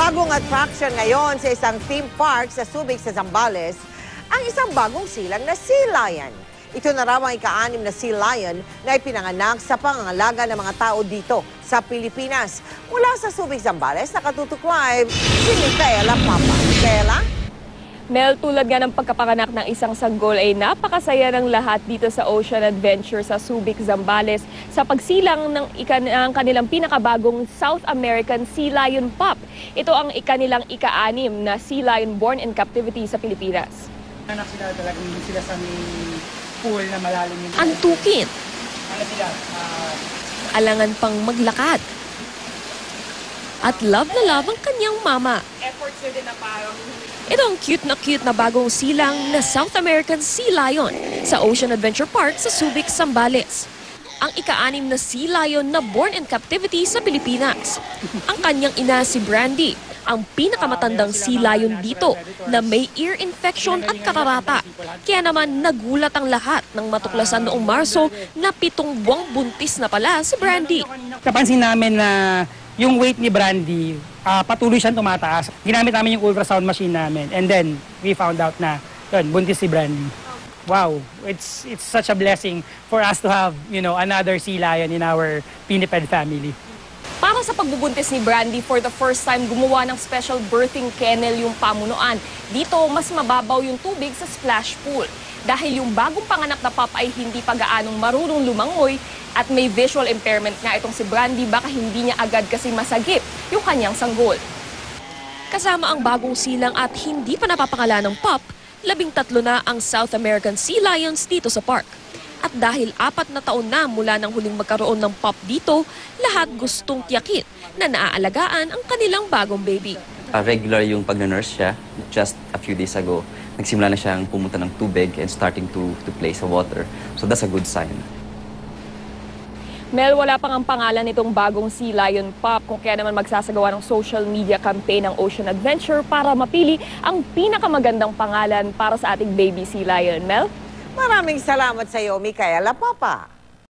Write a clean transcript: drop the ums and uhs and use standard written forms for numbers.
Bagong attraction ngayon sa isang theme park sa Subic sa Zambales, ang isang bagong silang na sea lion. Ito na raw ang ika-6 na sea lion na ipinanganak sa pangangalaga ng mga tao dito sa Pilipinas. Mula sa Subic, Zambales, nakatutok live si Micaela Papa. Micaela? Mel, tulad nga ng pagkapanganak ng isang sanggol ay napakasaya ng lahat dito sa Ocean Adventure sa Subic, Zambales sa pagsilang ng kanilang pinakabagong South American Sea Lion Pup. Ito ang kanilang ika-6 na Sea Lion born in captivity sa Pilipinas. Anak sila talagang hindi sila sa may pool na malalim yung... Antukin. Ano sila? Alangan pang maglakad. At love na love ang kanyang mama. Efforts din na parang... Ito ang cute na bagong silang na South American Sea Lion sa Ocean Adventure Park sa Subic, Zambales. Ang ika-6 na sea lion na born in captivity sa Pilipinas. Ang kanyang ina si Brandy, ang pinakamatandang sea lion dito na may ear infection at katarata. Kaya naman nagulat ang lahat nang matuklasan noong Marso na 7 buwang buntis na pala si Brandy. Napansin namin na yung weight ni Brandy, patuloy siyang tumataas. Ginamit namin yung ultrasound machine namin and then we found out na yun, buntis si Brandy. Wow, it's such a blessing for us to have, another sea lion in our Piniped family. Para sa pagbubuntis ni Brandy, for the first time gumawa ng special birthing kennel yung pamunuan. Dito, mas mababaw yung tubig sa splash pool. Dahil yung bagong panganak na pup ay hindi pa gaanong marunong lumangoy at may visual impairment nga itong si Brandy, baka hindi niya agad kasi masagip yung kanyang sanggol. Kasama ang bagong silang at hindi pa napapangalan ng pup, 13 na ang South American Sea Lions dito sa park. At dahil 4 na taon na mula nang huling magkaroon ng pup dito, lahat gustong tiyakin na naaalagaan ang kanilang bagong baby. Regular yung pag-nurse siya. Just a few days ago, nagsimula na siyang pumunta ng tubig and starting to play sa water. So that's a good sign. Mel, wala pang ang pangalan nitong bagong Sea Lion Pup, kung kaya naman magsasagawa ng social media campaign ng Ocean Adventure para mapili ang pinakamagandang pangalan para sa ating baby Sea Lion. Mel? Maraming salamat sa iyo, Micaela Papa.